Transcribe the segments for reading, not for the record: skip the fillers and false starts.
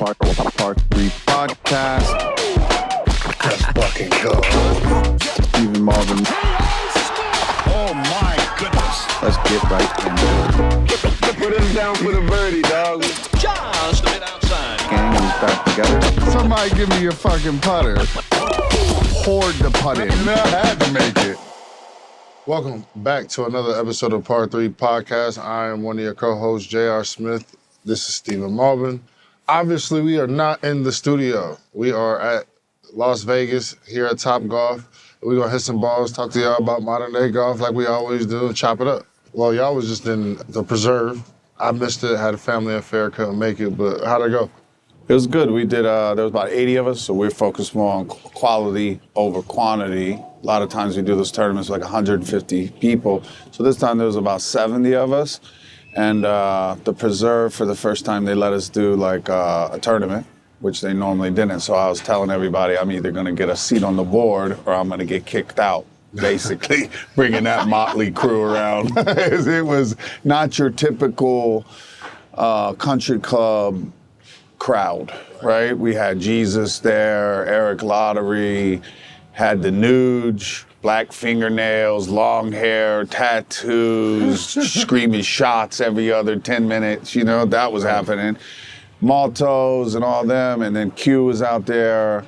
Part 3 podcast. Let's fucking go. Stephen Malbon. Oh my goodness. Let's get right into it. Put him down for the birdie, dog. Just a bit outside. Gang is back together. Somebody give me a fucking putter. Hoard the putt in. I had to make it. Welcome back to another episode of Part 3 Podcast. I am one of your co-hosts, JR Smith. This is Stephen Malbon. Obviously, we are not in the studio. We are at Las Vegas here at Top Golf. We're going to hit some balls, talk to y'all about modern day golf like we always do, and chop it up. Well, y'all was just in the Preserve. I missed it, had a family affair, couldn't make it, but how'd it go? It was good. We did, there was about 80 of us, so we're focused more on quality over quantity. A lot of times we do those tournaments with like 150 people. So this time there was about 70 of us. And the Preserve, for the first time, they let us do like a tournament, which they normally didn't. So I was telling everybody I'm either going to get a seat on the board or I'm going to get kicked out, basically, bringing that motley crew around. It was not your typical country club crowd, right? We had Jesus there, Eric Lottery, had the Nuge, black fingernails, long hair, tattoos, screaming shots every other 10 minutes, you know, that was happening. Maltos and all them, and then Q was out there,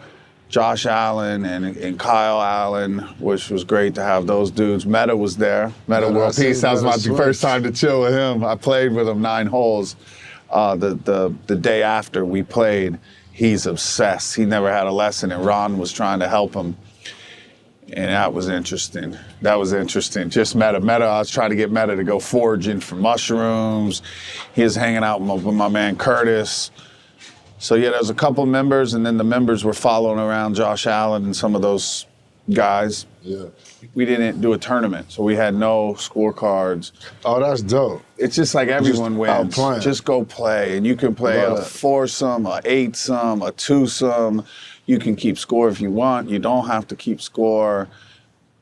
Josh Allen and Kyle Allen, which was great to have those dudes. Meta was there, Meta World Peace. That was my first time to chill with him. I played with him 9 holes. The day after we played, he's obsessed. He never had a lesson, and Ron was trying to help him. And that was interesting. Just Meta. I was trying to get Meta to go foraging for mushrooms. He was hanging out with my man Curtis. So yeah, there was a couple members, and then the members were following around Josh Allen and some of those guys. Yeah. We didn't do a tournament, so we had no scorecards. Oh, that's dope. It's just like everyone wins. Outplaying. Just go play, and you can play a 4-some, a 8-some, a 2-some. You can keep score if you want. You don't have to keep score.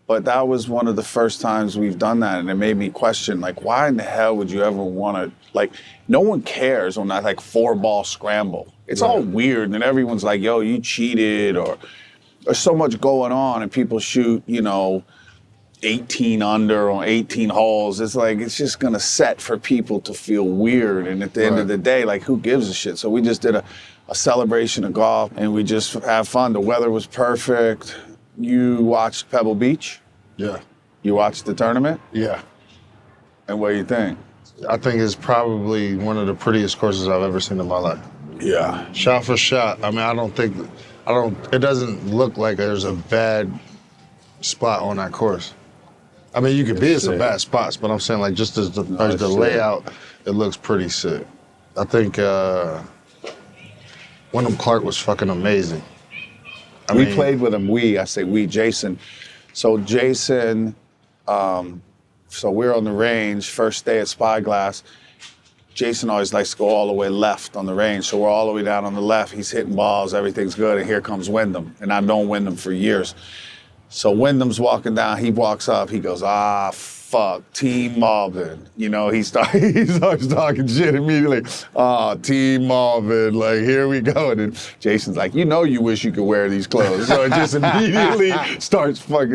But that was one of the first times we've done that, and it made me question, like, why in the hell would you ever want to, like, no one cares on that, like, 4-ball scramble. It's all weird, and everyone's like, yo, you cheated, or there's so much going on, and people shoot, you know, 18 under on 18 holes. It's like, it's just going to set for people to feel weird, and at the end of the day, like, who gives a shit? So we just did a celebration of golf, and we just have fun. The weather was perfect. You watched Pebble Beach? Yeah. You watched the tournament? Yeah. And what do you think? I think it's probably one of the prettiest courses I've ever seen in my life. Yeah. Shot for shot. I mean, it doesn't look like there's a bad spot on that course. I mean, you could be in some bad spots, but I'm saying, like, just as the layout, it looks pretty sick. I think Wendam Clark was fucking amazing. We played with him. Jason. So Jason, so we're on the range, first day at Spyglass. Jason always likes to go all the way left on the range, so we're all the way down on the left. He's hitting balls, everything's good, and here comes Wendam. And I've known Wendam for years. So Wendam's walking down, he walks up, he goes, fuck, Team Malbon. You know, he starts talking shit immediately. Team Malbon, like, here we go. And then Jason's like, you know you wish you could wear these clothes. So it just immediately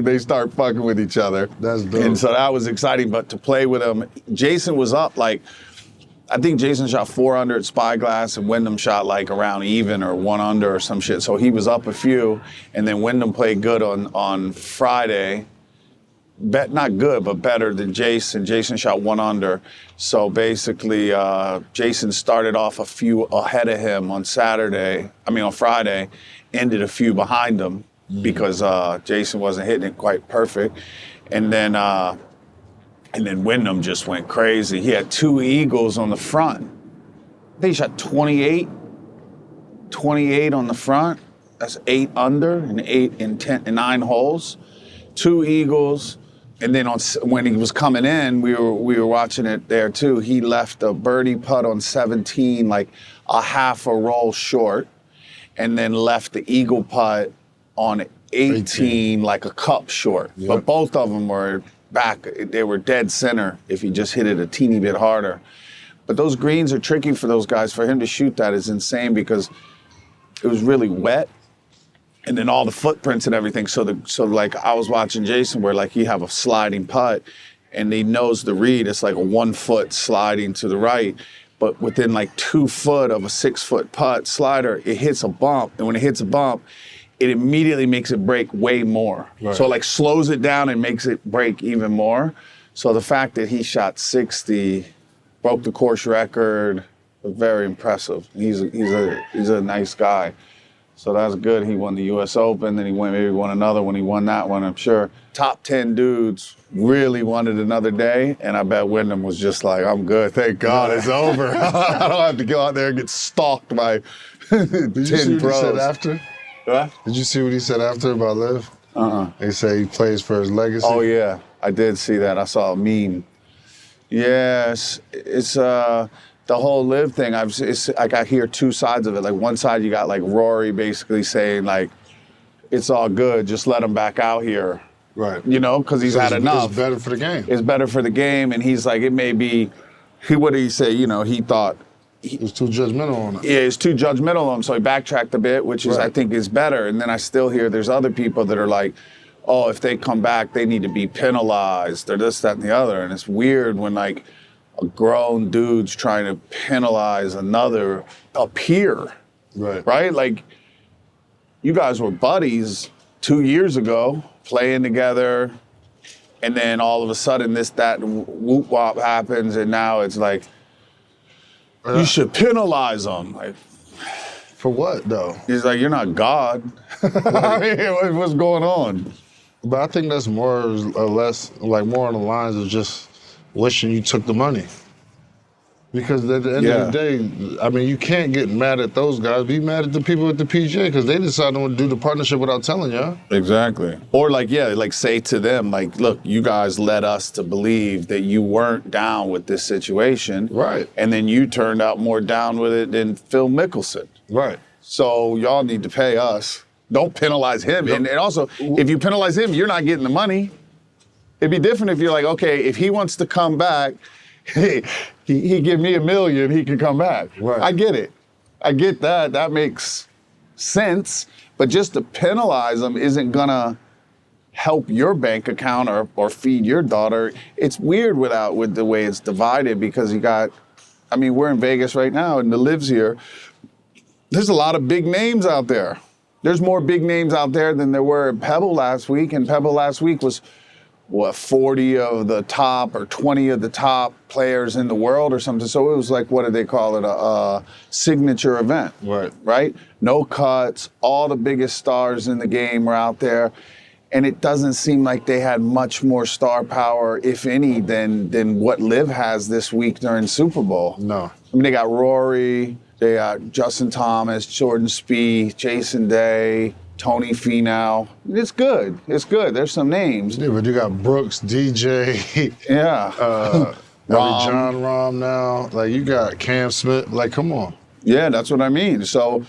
they start fucking with each other. That's dope. And so that was exciting, but to play with him, Jason was up, like, I think Jason shot 4 under at Spyglass, and Wendam shot like around even or 1 under or some shit. So he was up a few, and then Wendam played good on Friday. Not good, but better than Jason. Jason shot 1 under. So basically, Jason started off a few ahead of him on Friday, ended a few behind him because Jason wasn't hitting it quite perfect. And then Wendam just went crazy. He had 2 eagles on the front. I think he shot 28 on the front. That's 8 under in 9 holes. 2 eagles. And then when he was coming in, we were watching it there too. He left a birdie putt on 17, like a half a roll short, and then left the eagle putt on 18, like a cup short. Yep. But both of them were back. They were dead center if he just hit it a teeny bit harder. But those greens are tricky for those guys. For him to shoot that is insane because it was really wet. And then all the footprints and everything. So like I was watching Jason where like he have a sliding putt and he knows the read. It's like a 1 foot sliding to the right. But within like 2 foot of a 6 foot putt slider, it hits a bump. And when it hits a bump, it immediately makes it break way more. Right. So it like slows it down and makes it break even more. So the fact that he shot 60, broke the course record, was very impressive. He's a nice guy. So that's good. He won the U.S. Open, then he maybe won another one. He won that one, I'm sure. Top 10 dudes really wanted another day, and I bet Wendam was just like, I'm good. Thank God it's over. I don't have to go out there and get stalked by 10 Did you see pros. what he said after? What? Did you see what he said after about LIV? They say he plays for his legacy. Oh, yeah. I did see that. I saw a meme. Yes, it's the whole LIV thing. I hear two sides of it. Like one side, you got like Rory basically saying like, it's all good, just let him back out here. Right. You know, because he's had enough. It's better for the game. It's better for the game, and he's like, it may be. What did he say? You know, he thought. He was too judgmental on it. Yeah, he's too judgmental on him, so he backtracked a bit, which is I think is better. And then I still hear there's other people that are like, oh, if they come back, they need to be penalized, or this, that, and the other. And it's weird when like a grown dude's trying to penalize a peer. Right. Right? Like, you guys were buddies 2 years ago, playing together, and then all of a sudden this, that, whoop wop happens, and now it's like, you should penalize them. Like, for what, though? He's like, you're not God. I mean, what's going on? But I think that's more or less, like more on the lines of just wishing you took the money. Because at the end of the day, I mean, you can't get mad at those guys. Be mad at the people at the PGA because they decided to do the partnership without telling y'all. Exactly. Or like say to them, like, look, you guys led us to believe that you weren't down with this situation. Right. And then you turned out more down with it than Phil Mickelson. Right. So y'all need to pay us. Don't penalize him. Yep. And also, if you penalize him, you're not getting the money. It'd be different if you're like, okay, if he wants to come back, hey, he give me $1 million, he can come back. Right. I get it. I get that. That makes sense. But just to penalize him isn't gonna help your bank account or feed your daughter. It's weird with the way it's divided because we're in Vegas right now and the LIV's here. There's a lot of big names out there. There's more big names out there than there were at Pebble last week, and Pebble last week was 40 of the top or 20 of the top players in the world or something. So it was like, what do they call it? A signature event. Right? No cuts. All the biggest stars in the game were out there. And it doesn't seem like they had much more star power, if any, than what LIV has this week during Super Bowl. No. I mean, they got Rory, they got Justin Thomas, Jordan Spieth, Jason Day, Tony Finau. It's good. It's good. There's some names. Yeah, but you got Brooks, DJ. Yeah. John Rahm now. Like, you got Cam Smith. Like, come on. Yeah, that's what I mean. So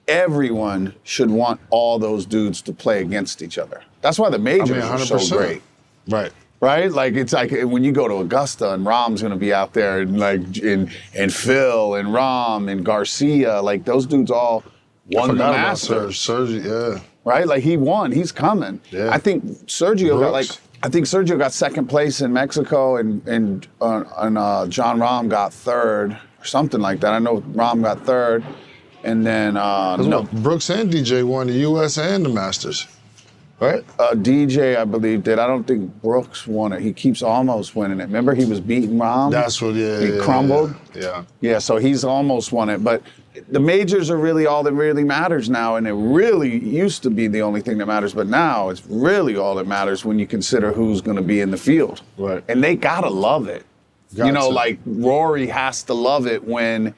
everyone should want all those dudes to play against each other. That's why the majors are so great. Right. Right? Like, it's like when you go to Augusta and Rahm's going to be out there and and Phil and Rahm and Garcia, like those dudes all won the Masters. Sergio, yeah. Right? Like he won. He's coming. Yeah. I think Sergio got second place in Mexico and John Rahm got third or something like that. I know Rahm got third. And then Brooks and DJ won the US and the Masters. Right? DJ, I believe, did. I don't think Brooks won it. He keeps almost winning it. Remember, he was beating Rahm? That's what, He crumbled? Yeah. Yeah, so he's almost won it. But the majors are really all that really matters now, and it really used to be the only thing that matters, but now it's really all that matters when you consider who's going to be in the field. Right. And they got to love it. Like Rory has to love it when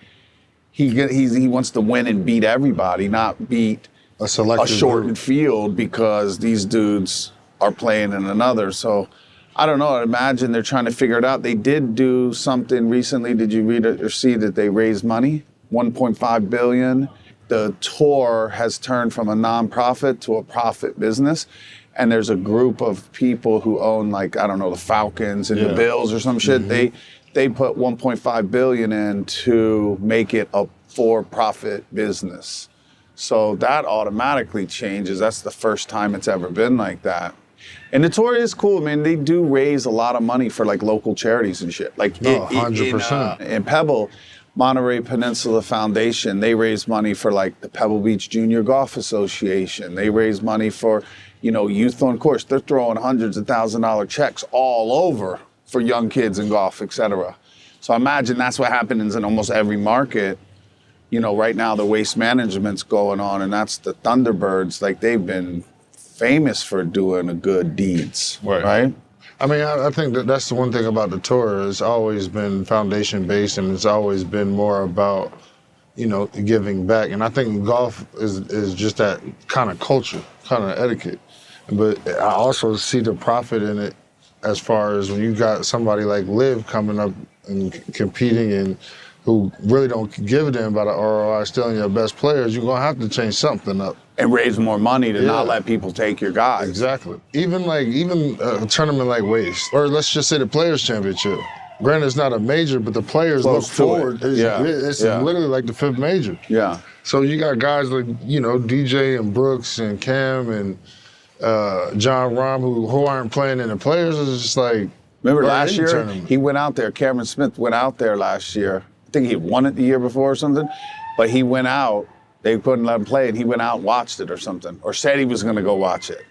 he wants to win and beat everybody, not beat a shortened field because these dudes are playing in another. So I don't know. I imagine they're trying to figure it out. They did do something recently. Did you read it or see that they raised money? $1.5 billion. The tour has turned from a nonprofit to a profit business. And there's a group of people who own, like, I don't know, the Falcons and the Bills or some shit. they put 1.5 billion in to make it a for-profit business. So that automatically changes. That's the first time it's ever been like that. And the tour is cool. I mean, they do raise a lot of money for like local charities and shit. Like 100%. In Pebble, Monterey Peninsula Foundation, they raise money for like the Pebble Beach Junior Golf Association. They raise money for, youth on course. They're throwing hundreds of $1,000 checks all over for young kids in golf, et cetera. So I imagine that's what happens in almost every market. Right now the waste management's going on, and that's the Thunderbirds. Like, they've been famous for doing good deeds, right? I mean, I think that's the one thing about the tour. It's always been foundation-based, and it's always been more about, giving back. And I think golf is just that kind of culture, kind of etiquette. But I also see the profit in it as far as when you got somebody like LIV coming up and competing and who really don't give a damn about an ROI, stealing your best players, you're going to have to change something up. And raise more money to not let people take your guys. Exactly. Even a tournament like Waste, or let's just say the Players' Championship. Granted, it's not a major, but the players look forward. It's literally like the 5th major. Yeah. So you got guys like, DJ and Brooks and Cam and John Rahm who aren't playing in the Players. It's just like... Remember last year, he went out there, Cameron Smith went out there last year. I think he won it the year before or something, but he went out, they couldn't let him play, and he went out and watched it or something, or said he was going to go watch it.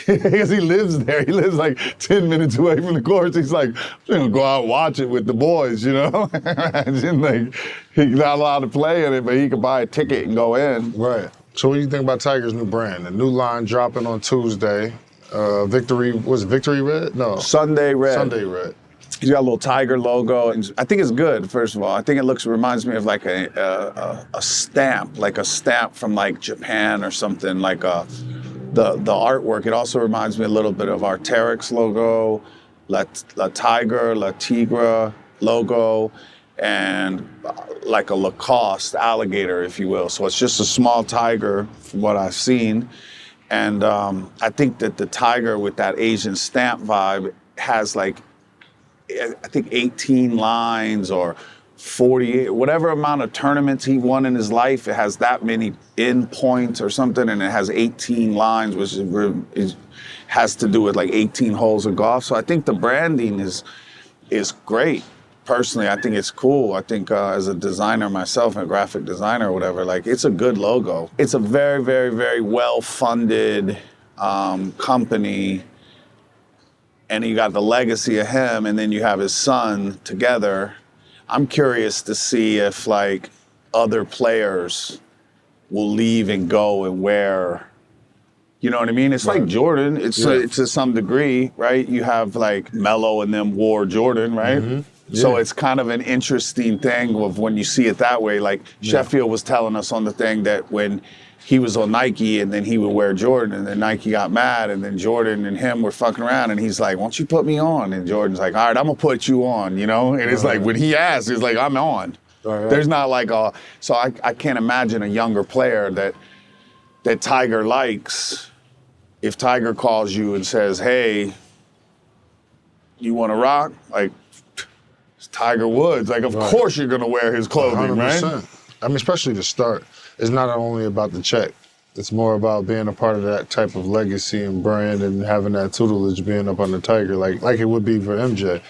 Because he lives there. He lives like 10 minutes away from the course. He's like, I'm going to go out and watch it with the boys, Imagine, like, he's not allowed to play in it, but he could buy a ticket and go in. Right. So what do you think about Tiger's new brand? The new line dropping on Tuesday. Victory Red? No. Sunday Red. Sunday Red. He's got a little tiger logo. I think it's good, first of all. I think it reminds me of like a stamp, like a stamp from like Japan or something, like the artwork. It also reminds me a little bit of Arc'teryx logo, La Tigre logo, and like a Lacoste alligator, if you will. So it's just a small tiger from what I've seen. And I think that the tiger with that Asian stamp vibe has like, I think 18 lines or 48, whatever amount of tournaments he won in his life, it has that many end points or something, and it has 18 lines, which has to do with like 18 holes of golf. So I think the branding is great. Personally, I think it's cool. I think as a designer myself, a graphic designer or whatever, like, it's a good logo. It's a very, very, very well-funded company. And you got the legacy of him, and then you have his son together. I'm curious to see if like other players will leave and go and wear, you know what I mean? It's like Jordan. It's to some degree, right? You have like Melo and them wore Jordan, right? Mm-hmm. Yeah. So it's kind of an interesting thing of when you see it that way. Like Sheffield was telling us on the thing that when he was on Nike and then he would wear Jordan, and then Nike got mad, and then Jordan and him were fucking around, and he's like, why don't you put me on? And Jordan's like, all right, I'm gonna put you on, And it's like, when he asks, it's like, I'm on. Right. There's not like so I can't imagine a younger player that Tiger likes. If Tiger calls you and says, hey, you wanna rock? Like, it's Tiger Woods. Like, of course you're gonna wear his clothing, 100%. Right? I mean, especially to start. It's not only about the check. It's more about being a part of that type of legacy and brand and having that tutelage being up on the Tiger, like it would be for MJ.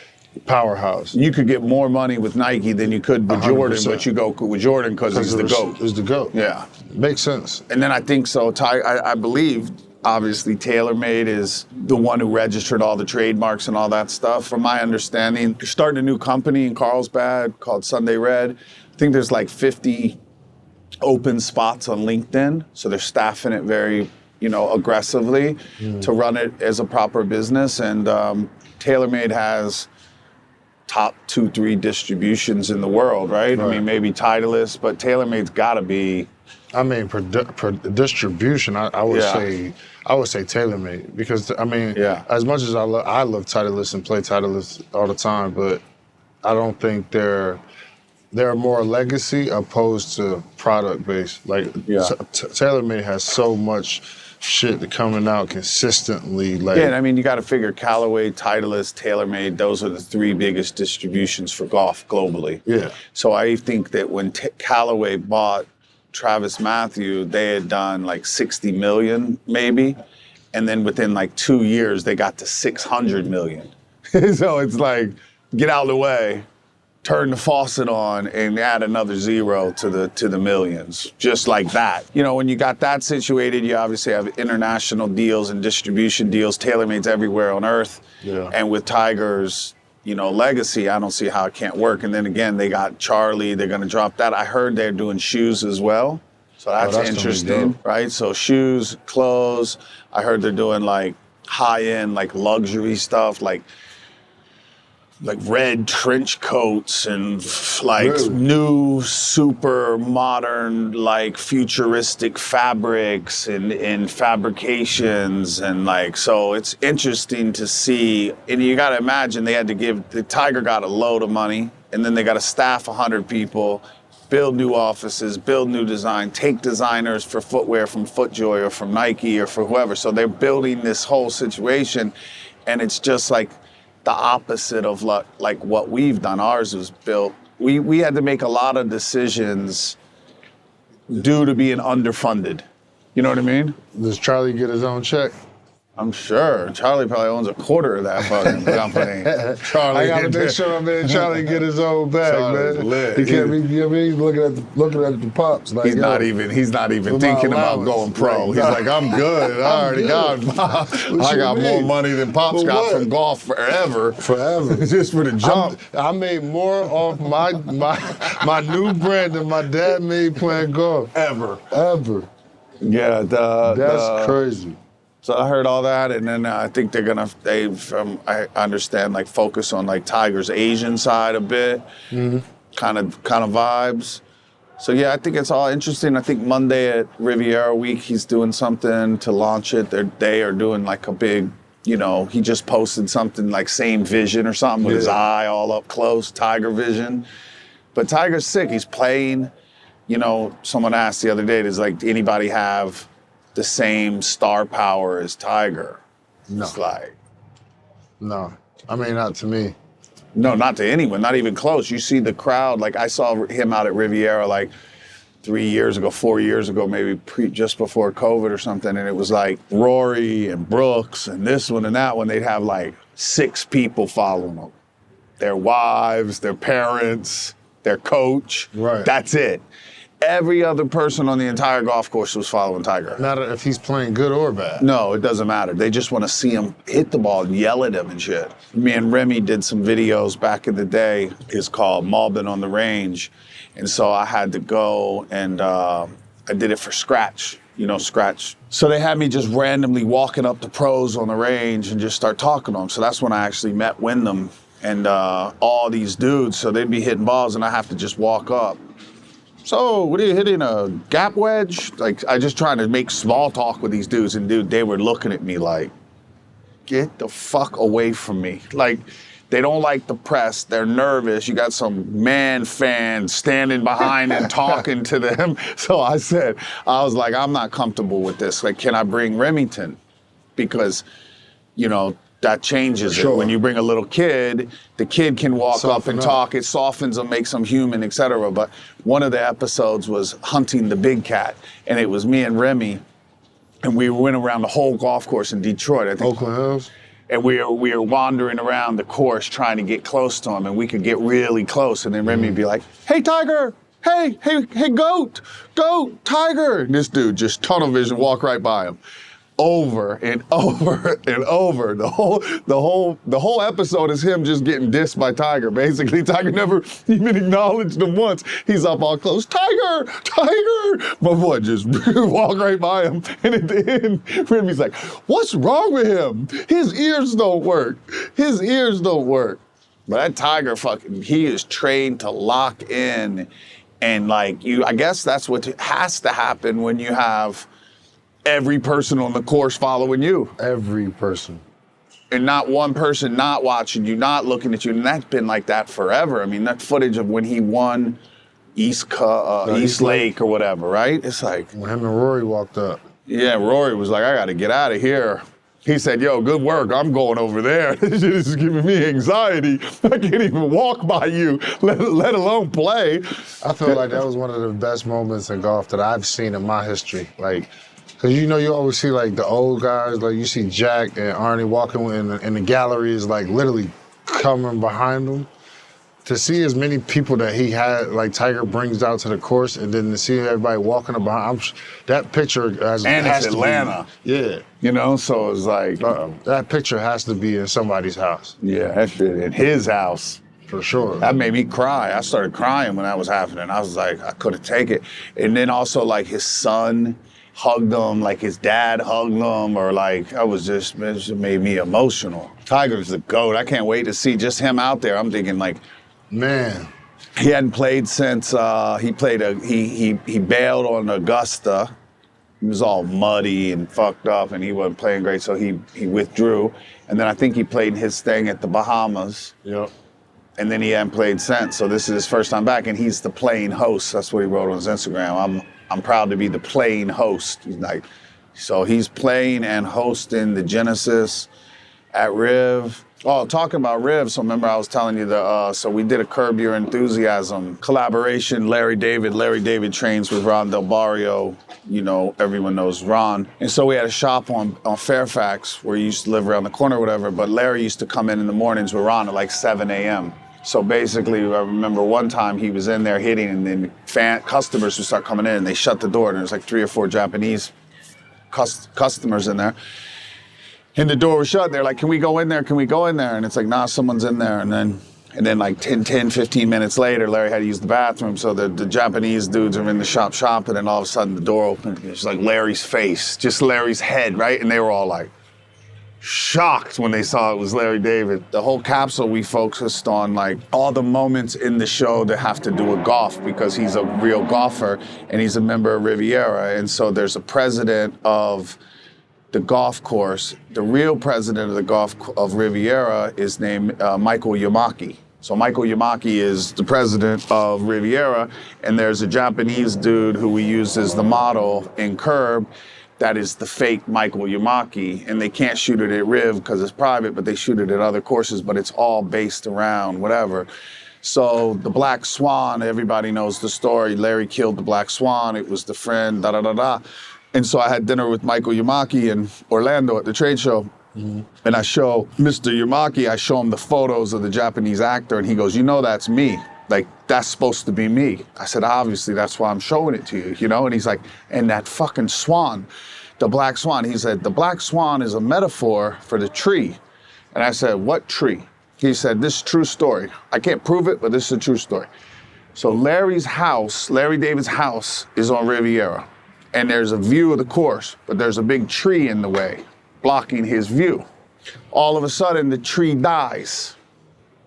Powerhouse. You could get more money with Nike than you could with 100%. Jordan, but you go with Jordan because he's the GOAT. He's the GOAT. Yeah. Makes sense. And then I think so, I believe, obviously, TaylorMade is the one who registered all the trademarks and all that stuff. From my understanding, they're starting a new company in Carlsbad called Sunday Red. I think there's like 50 open spots on LinkedIn, so they're staffing it very, aggressively to run it as a proper business. And TaylorMade has top 2-3 distributions in the world, right? I mean, maybe Titleist, but TaylorMade's got to be. I mean, distribution. I would say TaylorMade, because I mean, as much as I love Titleist and play Titleist all the time, but I don't think they're more legacy opposed to product based. Like TaylorMade has so much shit that coming out consistently. Like, Yeah, and I mean, you got to figure Callaway, Titleist, TaylorMade, those are the three biggest distributions for golf globally. Yeah. So I think that when Callaway bought Travis Matthew, they had done like 60 million maybe. And then within like 2 years, they got to 600 million. So it's like, get out of the way, turn the faucet on, and add another zero to the millions, just like that. You know, when you got that situated, you obviously have international deals and distribution deals, TaylorMade's everywhere on earth. Yeah. And with Tiger's, you know, legacy, I don't see how it can't work. And then again, they got Charlie, they're gonna drop that. I heard they're doing shoes as well. So that's gonna be interesting, dope. right? So shoes, clothes. I heard they're doing like high-end, like luxury stuff, like red trench coats and like Really? new super modern like futuristic fabrics and fabrications and like, so it's interesting to see. And you got to imagine they had to give, the Tiger got a load of money and then they got to staff 100 people, build new offices, build new design, take designers for footwear from FootJoy or from Nike or for whoever. So they're building this whole situation and it's just like the opposite of like what we've done. Ours was built. We had to make a lot of decisions due to being underfunded. You know what I mean? Does Charlie get his own check? I'm sure. Charlie probably owns a quarter of that fucking company. Charlie, I gotta make sure, man, Charlie get his own bag, Charlie's man. lit. He can't be, you know what I mean? Looking at the pops. Like, He's not even with thinking my about allowance. going pro. Right. He's like, I'm good. I already got I got you more mean? money than Pops For got what? from golf forever. Forever. Just for the jump. I made more off my new brand than my dad made playing golf. Ever. Yeah, that's crazy. So I heard all that, and then I think I understand, like focus on like Tiger's Asian side a bit, kind of vibes. So yeah, I think it's all interesting. I think Monday at Riviera Week, he's doing something to launch it. They are doing like a big, you know, he just posted something like same vision or something with his eye all up close, Tiger vision. But Tiger's sick. He's playing. You know, someone asked the other day, does like anybody have the same star power as Tiger? No. It's like, No. I mean, not to me. no, not to anyone, not even close. You see the crowd, like I saw him out at Riviera like 4 years ago, maybe just before COVID or something, and it was like Rory and Brooks and this one and that one, they'd have like 6 people following them. Their wives, their parents, their coach. Right. That's it. Every other person on the entire golf course was following Tiger. Matter if he's playing good or bad. No, it doesn't matter. They just want to see him hit the ball and yell at him and shit. Me and Remy did some videos back in the day. It's called Malbon on the Range. And so I had to go and I did it for Scratch, you know, Scratch. So they had me just randomly walking up to pros on the range and just start talking to them. So that's when I actually met Wendam and all these dudes. So they'd be hitting balls and I have to just walk up. So, what are you hitting, a gap wedge? Like, I just trying to make small talk with these dudes, and dude, they were looking at me like, get the fuck away from me. Like, they don't like the press, they're nervous. You got some man fan standing behind and talking to them. So I was like, I'm not comfortable with this. Like, can I bring Remington? Because, you know, that changes it. When you bring a little kid, the kid can walk up and talk. It softens them, makes them human, etc. But one of the episodes was hunting the big cat, and it was me and Remy, and we went around the whole golf course in Detroit. I think, Oakland Hills. and we were wandering around the course trying to get close to him, and we could get really close, and then Remy would be like, "Hey, Tiger! Hey, goat, Tiger!" And this dude just tunnel vision, walk right by him. Over and over and over. The whole episode is him just getting dissed by Tiger. Basically, Tiger never even acknowledged him once. He's up all close. Tiger! My boy just walked right by him. And at the end, Remy's like, what's wrong with him? His ears don't work. But that Tiger he is trained to lock in. And like I guess that's what has to happen when you have every person on the course following you. Every person. And not one person not watching you, not looking at you. And that's been like that forever. I mean, that footage of when he won East Lake or whatever, right? It's like, When him and Rory walked up. Yeah, Rory was like, I got to get out of here. He said, yo, good work. I'm going over there. This shit is giving me anxiety. I can't even walk by you, let alone play. I feel like that was one of the best moments in golf that I've seen in my history. Like, because you know, you always see like the old guys, like you see Jack and Arnie walking in the galleries, like literally coming behind them. To see as many people that he had, like Tiger brings out to the course, and then to see everybody walking behind, that picture has it's to Atlanta. Be, yeah. You know, so it's like... that picture has to be in somebody's house. Yeah, that shit in his house. For sure. That made me cry. I started crying when that was happening. I was like, I couldn't take it. And then also like his son hugged him, like his dad hugged him, or like, it just made me emotional. Tiger's the GOAT. I can't wait to see just him out there. I'm thinking like, man, he hadn't played since he bailed on Augusta. He was all muddy and fucked up, and he wasn't playing great, so he withdrew. And then I think he played his thing at the Bahamas. Yep. And then he hadn't played since. So this is his first time back, and he's the playing host. That's what he wrote on his Instagram. I'm proud to be the playing host. He's like, so he's playing and hosting the Genesis at Riv. Oh, talking about Riv, so remember I was telling you so we did a Curb Your Enthusiasm collaboration. Larry David trains with Ron Del Barrio. You know, everyone knows Ron. And so we had a shop on Fairfax where he used to live around the corner or whatever, but Larry used to come in the mornings with Ron at like 7 a.m. So basically, I remember one time he was in there hitting, and then customers would start coming in, and they shut the door, and there's like 3 or 4 Japanese customers in there. And the door was shut. They're like, can we go in there? Can we go in there? And it's like, nah, someone's in there. And then like 10, 15 minutes later, Larry had to use the bathroom. So the Japanese dudes are in the shop shopping, and all of a sudden the door opened. It's like Larry's face, just Larry's head, right? And they were all like shocked when they saw it was Larry David. The whole capsule, we focused on like all the moments in the show that have to do with golf, because he's a real golfer and he's a member of Riviera. And so there's a president of the golf course. The real president of the golf of Riviera is named Michael Yamaki. So Michael Yamaki is the president of Riviera, and there's a Japanese dude who we use as the model in Curb that is the fake Michael Yamaki, and they can't shoot it at Riv because it's private, but they shoot it at other courses, but it's all based around whatever. So the Black Swan, everybody knows the story. Larry killed the Black Swan. It was the friend, da-da-da-da. And so I had dinner with Michael Yamaki in Orlando at the trade show. Mm-hmm. And I show Mr. Yamaki, I show him the photos of the Japanese actor, and he goes, you know, that's me. Like, that's supposed to be me. I said, obviously, that's why I'm showing it to you, you know? And he's like, and that fucking swan, the Black Swan. He said, the Black Swan is a metaphor for the tree. And I said, what tree? He said, this is a true story. I can't prove it, but this is a true story. So Larry's house, Larry David's house, is on Riviera. And there's a view of the course, but there's a big tree in the way, blocking his view. All of a sudden, the tree dies.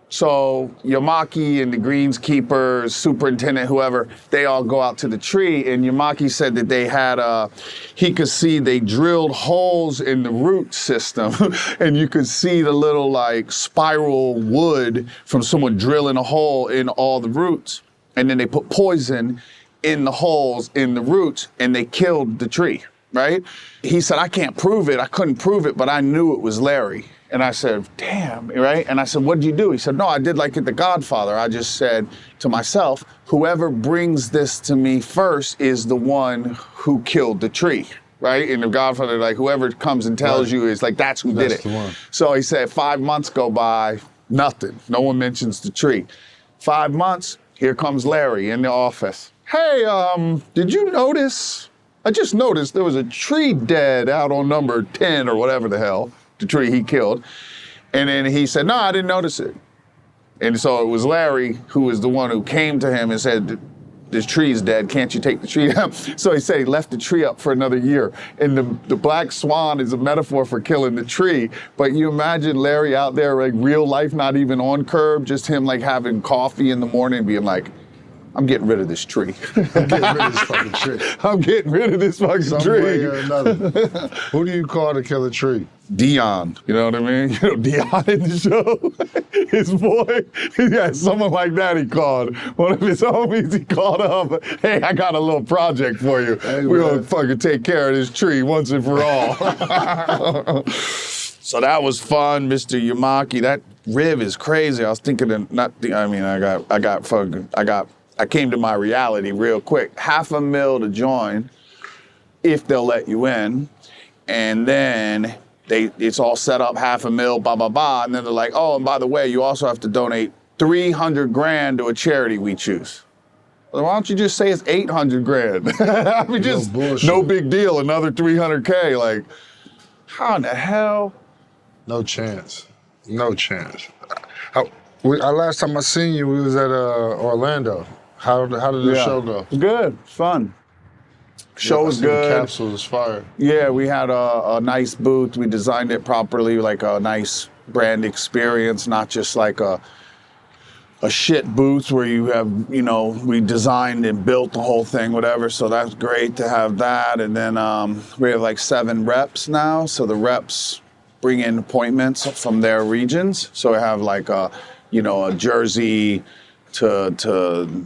So Yamaki and the greenskeepers, superintendent, whoever, they all go out to the tree, and Yamaki said that they had he could see they drilled holes in the root system, and you could see the little like spiral wood from someone drilling a hole in all the roots. And then they put poison in the holes in the roots, and they killed the tree, right? He said, I can't prove it. I couldn't prove it, but I knew it was Larry. And I said, damn, right? And I said, what'd you do? He said, no, I did like at The Godfather. I just said to myself, whoever brings this to me first is the one who killed the tree, right? In The Godfather, like whoever comes and tells you is like, that's who did it. The one. So he said, 5 months go by, nothing. No one mentions the tree. 5 months, here comes Larry in the office. Hey, did you notice? I just noticed there was a tree dead out on number 10 or whatever the hell, the tree he killed. And then he said, no, I didn't notice it. And so it was Larry who was the one who came to him and said, this tree is dead, can't you take the tree down? So he said he left the tree up for another year. And the Black Swan is a metaphor for killing the tree. But you imagine Larry out there, like real life, not even on Curb, just him like having coffee in the morning being like, I'm getting rid of this tree. I'm getting rid of this fucking tree. I'm getting rid of this fucking Some tree. way or another. Who do you call to kill a tree? Dion, you know what I mean? You know, Dion in the show, his boy, yeah, someone like that he called. One of his homies, he called up, hey, I got a little project for you. Hey, We're man. gonna fucking take care of this tree once and for all. So that was fun, Mr. Yamaki. That Riv is crazy. I was thinking I came to my reality real quick. $500,000 to join, if they'll let you in. And then it's all set up, $500,000, blah, blah, blah. And then they're like, oh, and by the way, you also have to donate $300,000 to a charity we choose. Well, why don't you just say it's $800,000? I mean, just bullshit. no big deal, another $300K. Like, how in the hell? No chance. No chance. Last time I seen you, we was at Orlando. How did the show go? Good, fun. Show was good. The capsule is fire. Yeah, we had a nice booth. We designed it properly, like a nice brand experience, not just like a shit booth where you have, you know, we designed and built the whole thing, whatever. So that's great to have that. And then we have like 7 reps now. So the reps bring in appointments from their regions. So we have like a Jersey to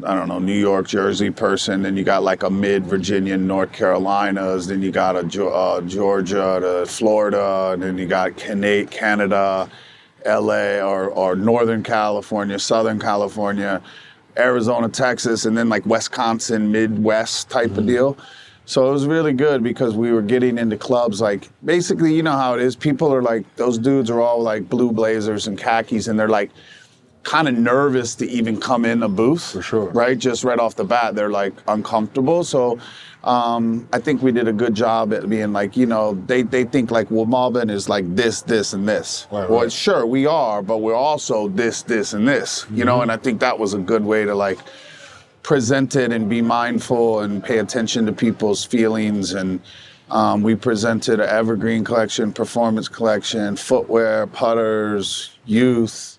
I don't know, New York, Jersey person. Then you got like a mid-Virginia, North Carolinas. Then you got a Georgia to Florida. And then you got Canada, LA or Northern California, Southern California, Arizona, Texas, and then like Wisconsin, Midwest type of deal. So it was really good because we were getting into clubs like, basically, you know how it is. People are like, those dudes are all like blue blazers and khakis, and they're like kind of nervous to even come in a booth. For sure. Right? Just right off the bat, they're like uncomfortable. So I think we did a good job at being like, you know, they think like, well, Malbon is like this, and this. Well, sure, we are, but we're also this, and this, you know, and I think that was a good way to like present it and be mindful and pay attention to people's feelings. And we presented an evergreen collection, performance collection, footwear, putters, youth.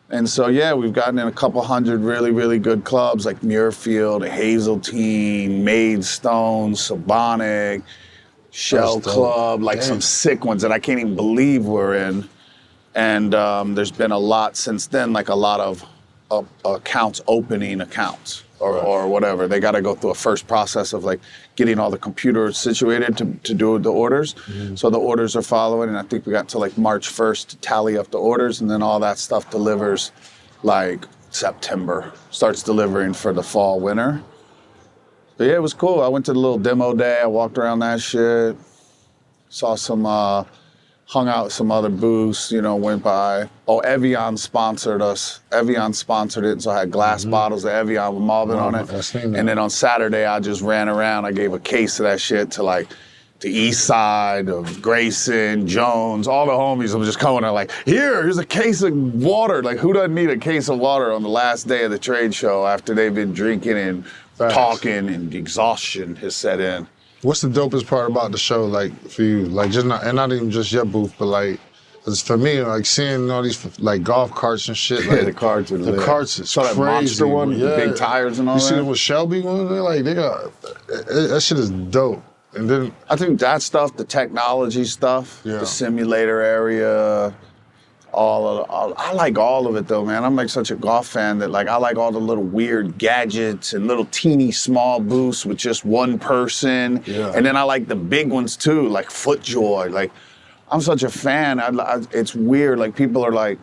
And so, yeah, we've gotten in a couple hundred really, really good clubs like Muirfield, Hazeltine, Maidstone, Sabonic, Shell Club, like some sick ones that I can't even believe we're in. And there's been a lot since then, like a lot of accounts opening accounts or whatever. They got to go through a first process of like getting all the computers situated to do the orders. So the orders are following, and I think we got to like March 1st to tally up the orders, and then all that stuff delivers like September, starts delivering for the fall, winter. But yeah, it was cool. I went to the little demo day. I walked around that shit, saw some, hung out with some other booths, you know, went by. Oh, Evian sponsored us. Evian sponsored it, so I had glass bottles of Evian with Malbon on it. And then on Saturday, I just ran around. I gave a case of that shit to like the East Side of Grayson, Jones, all the homies. I'm just coming out like, here's a case of water. Like, who doesn't need a case of water on the last day of the trade show after they've been drinking and talking and exhaustion has set in? What's the dopest part about the show, like, for you? Like, just not even just your booth, but like, 'cause for me, like, seeing all these like golf carts and shit. Like, the carts are lit. The carts is saw that crazy. monster one with the big tires and all you that. You see them with Shelby one? Like, they got that shit is dope. And then I think that stuff, the technology stuff, the simulator area, I like all of it though, man. I'm like such a golf fan that like I like all the little weird gadgets and little teeny small booths with just one person. Yeah. And then I like the big ones too, like FootJoy. Like I'm such a fan. It's weird. Like people are like,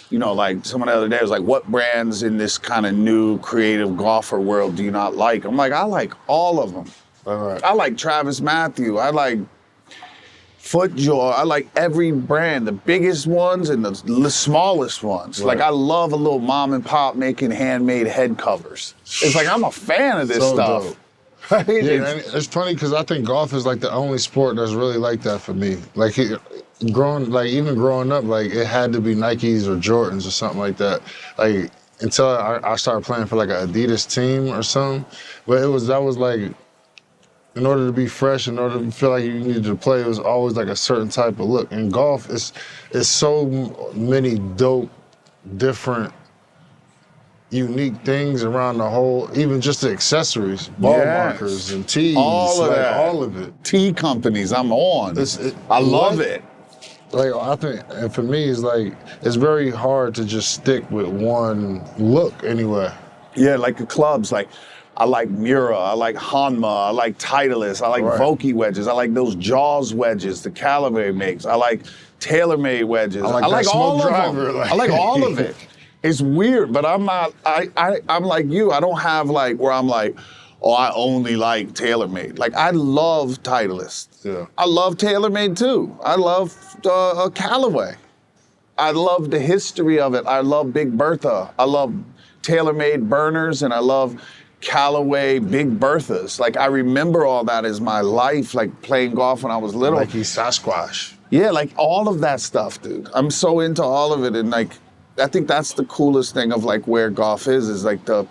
you know, like someone the other day was like, what brands in this kind of new creative golfer world do you not like? I'm like, I like all of them. All right. I like Travis Matthew. I like FootJoy. I like every brand, the biggest ones and the smallest ones. Right. Like I love a little mom and pop making handmade head covers. It's like I'm a fan of this stuff. Dope. Right? Yeah, it's funny because I think golf is like the only sport that's really like that for me. Like even growing up, like it had to be Nikes or Jordans or something like that. Like until I started playing for like an Adidas team or something. But that was like, in order to be fresh, in order to feel like you needed to play, it was always like a certain type of look. In golf, it's so many dope, different unique things around the whole, even just the accessories, ball markers and tees. All of that. All of it. Tea companies, I'm on. I love it. Like, I think, and for me, it's like, it's very hard to just stick with one look anyway. Yeah, like the clubs, like, I like Mura, I like Hanma, I like Titleist, I like Vokey wedges, I like those Jaws wedges the Callaway makes, I like TaylorMade wedges. I like all of them. I like all of it. It's weird, but I'm not, I'm like you, I don't have like, where I'm like, oh, I only like TaylorMade. Like, I love Titleist. Yeah. I love TaylorMade too. I love Callaway. I love the history of it. I love Big Bertha. I love TaylorMade burners, and I love Callaway Big Berthas. Like, I remember all that as my life, like playing golf when I was little. Like he's Sasquatch. Yeah, like all of that stuff, dude. I'm so into all of it, and like, I think that's the coolest thing of like where golf is like the,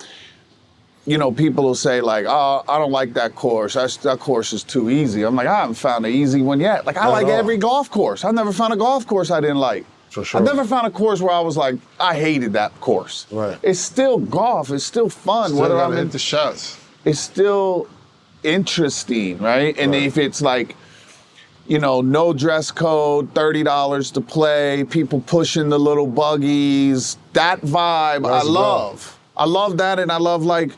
you know, people will say like, oh, I don't like that course. That course is too easy. I'm like, I haven't found an easy one yet. Like, I like every golf course. I've never found a golf course I didn't like. For sure. I've never found a course where I was like, I hated that course. Right. It's still golf. It's still fun. Still Whether gotta I'm hit the shots. It's still interesting, right? And if it's like, you know, no dress code, $30 to play, people pushing the little buggies, that vibe I love. I love that, and I love like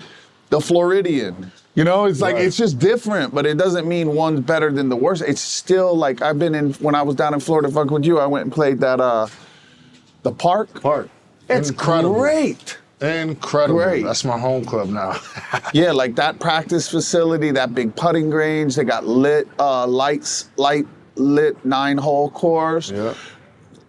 the Floridian. You know, it's like, it's just different, but it doesn't mean one's better than the worst. It's still like, I've been in, when I was down in Florida fucking with you, I went and played that, the park. It's incredible. Great. Incredible. Great. That's my home club now. Yeah, like that practice facility, that big putting range, they got lit 9-hole course. Yeah.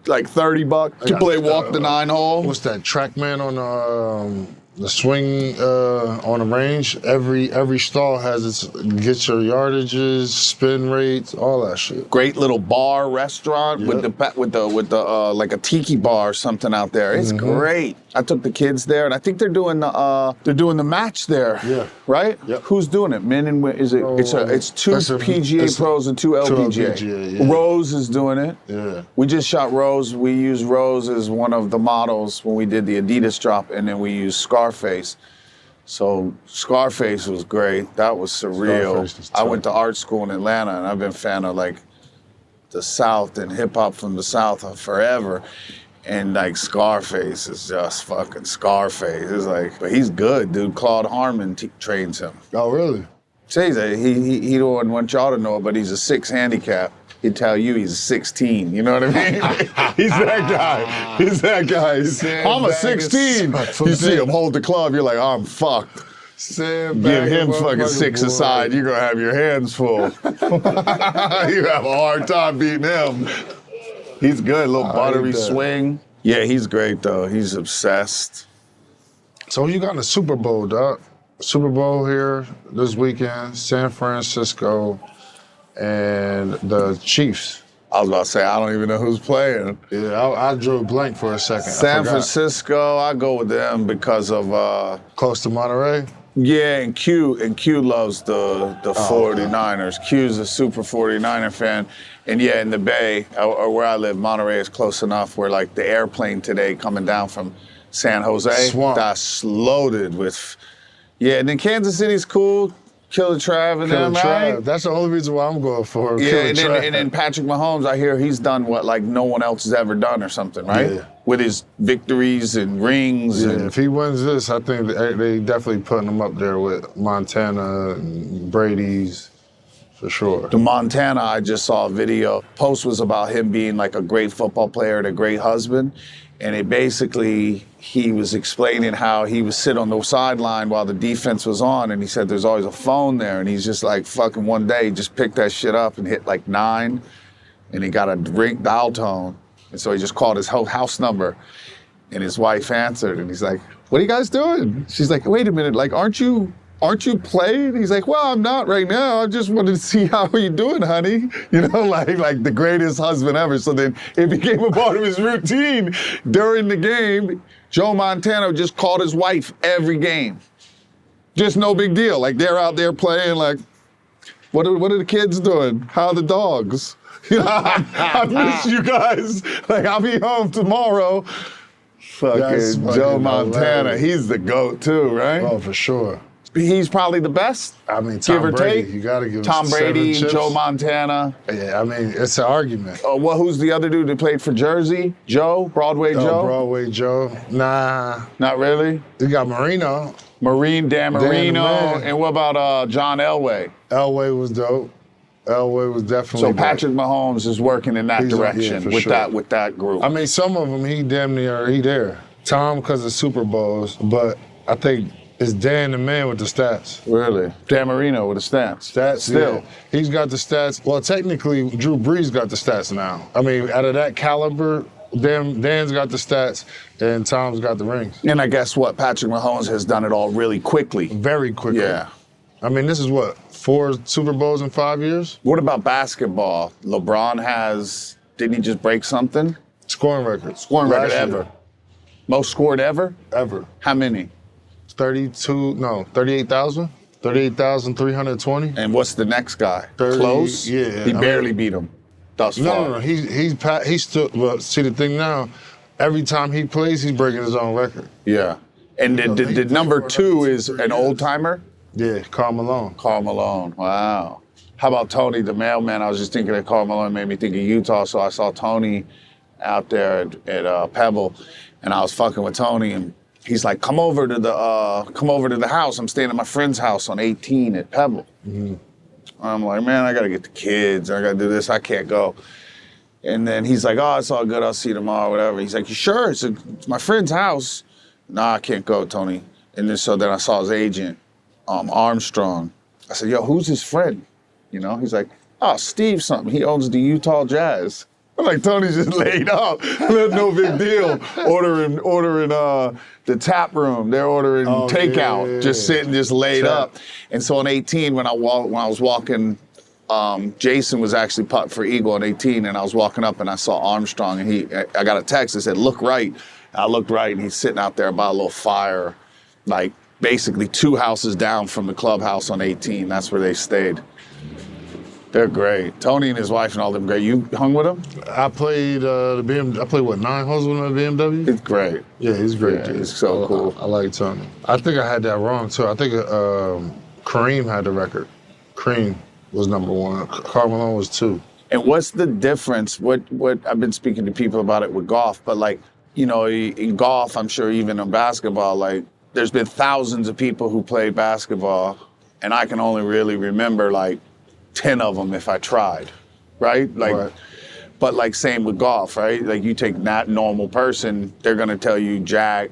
Like $30 to play walk the 9-hole. What's that? TrackMan on the swing on the range. Every stall has its get your yardages, spin rates, all that shit. Great little bar restaurant with the like a tiki bar or something out there. It's great. I took the kids there, and I think they're doing the match there. Yeah. Right? Yep. Who's doing it? Men and women? Is it? It's two PGA pros and two LPGA. Yeah. Rose is doing it. Yeah. We just shot Rose. We used Rose as one of the models when we did the Adidas drop, and then we used Scarface. So Scarface was great. That was surreal. I went to art school in Atlanta, and I've been a fan of like the South and hip hop from the South forever. And like Scarface is just fucking Scarface. It's like, but he's good, dude. Claude Harmon trains him. Oh, really? Says that he don't want y'all to know it, but he's a 6 handicap. He'd tell you he's a 16. You know what I mean? He's that guy. He's that guy. I'm a 16. You see him hold the club, you're like, oh, I'm fucked. Give him fucking 6 aside, you're gonna have your hands full. You have a hard time beating him. He's good, a little buttery swing. Yeah, he's great though. He's obsessed. So you got in the Super Bowl, Doc. Super Bowl here this weekend, San Francisco, and the Chiefs. I was about to say, I don't even know who's playing. Yeah, I drew a blank for a second. San Francisco, I go with them because of close to Monterey. Yeah, and Q loves the 49ers. Q's a super 49er fan. And yeah, in the Bay, or where I live, Monterey is close enough where like the airplane today coming down from San Jose, Swamp. That's loaded with, yeah, and then Kansas City's cool. Killer Trav and them, right? That's the only reason why I'm going for Yeah, and then Patrick Mahomes, I hear he's done what like no one else has ever done or something, right? Yeah. With his victories and rings. Yeah, and if he wins this, I think they definitely putting him up there with Montana and Brady's, for sure. The Montana, I just saw a video. Post was about him being like a great football player and a great husband. And it basically, he was explaining how he would sit on the sideline while the defense was on, and he said there's always a phone there, and he's just like fucking one day, he just picked that shit up and hit like 9, and he got a dial tone. And so he just called his house number, and his wife answered, and he's like, what are you guys doing? She's like, wait a minute, like, aren't you playing? He's like, well, I'm not right now. I just wanted to see how are you doing, honey? You know, like the greatest husband ever. So then it became a part of his routine during the game. Joe Montana just called his wife every game. Just no big deal. Like they're out there playing like, what are the kids doing? How are the dogs? You know, I miss you guys. Like I'll be home tomorrow. That's fucking fucking Joe Montana. hilarious. He's the GOAT too, right? Oh, for sure. He's probably the best. I mean, Give Tom or Brady, take. you got to give him Tom 7 Brady, chips. Joe Montana. Yeah, I mean, it's an argument. Well, who's the other dude that played for Jersey? Joe? Broadway Joe? Broadway Joe. Nah. Not really? You got Marino. Dan Marino. Man. And what about John Elway? Elway was dope. Elway was definitely So dope. Patrick Mahomes is working in that He's direction for with sure. that group. I mean, some of them, he damn near, he there. Tom because of Super Bowls, but I think it's Dan the man with the stats. Really? Dan Marino with the stats. Stats, Still. yeah. He's got the stats. Well, technically, Drew Brees got the stats now. I mean, out of that caliber, Dan's got the stats, and Tom's got the rings. And I guess what? Patrick Mahomes has done it all really quickly. Very quickly. Yeah. I mean, this is what, 4 Super Bowls in 5 years? What about basketball? LeBron didn't he just break something? Scoring record. Scoring record Last year. ever. Most scored ever? Ever. How many? 38,000? 38,320? And what's the next guy? 30, Close? yeah. He barely beat him thus far. No. He's still, well, see the thing now, every time he plays, he's breaking his own record. Yeah. And the number 2 is an old timer? Yeah, Karl Malone. Karl Malone. Wow. How about Tony the mailman? I was just thinking that Karl Malone made me think of Utah, so I saw Tony out there at Pebble, and I was fucking with Tony, and he's like, come over to the house. I'm staying at my friend's house on 18 at Pebble. Mm-hmm. I'm like, man, I gotta get the kids. I gotta do this. I can't go. And then he's like, oh, it's all good. I'll see you tomorrow, whatever. He's like, you sure? It's my friend's house. Nah, I can't go, Tony. And then I saw his agent, Armstrong. I said, yo, who's his friend? You know, he's like, oh, Steve something. He owns the Utah Jazz. I'm like, Tony's just laid up. No big deal. Ordering the tap room. They're ordering takeout. Yeah. Just sitting, just laid up. And so on 18, when I was walking, Jason was actually putting for Eagle on 18, and I was walking up and I saw Armstrong, and I got a text that said, look right. I looked right, and he's sitting out there by a little fire, like basically 2 houses down from the clubhouse on 18. That's where they stayed. They're great. Tony and his wife and all them great. You hung with them? I played I played 9 holes with him at BMW? It's great. Yeah, he's great, Yeah, dude. he's so cool. I like Tony. I think I had that wrong, too. I think Kareem had the record. Kareem was number 1. Karl Malone was 2. And what's the difference? What I've been speaking to people about it with golf, but like, you know, in golf, I'm sure even in basketball, like there's been thousands of people who played basketball, and I can only really remember like 10 of them if I tried, right? Like, Right. But like same with golf, right? Like you take that normal person, they're gonna tell you Jack,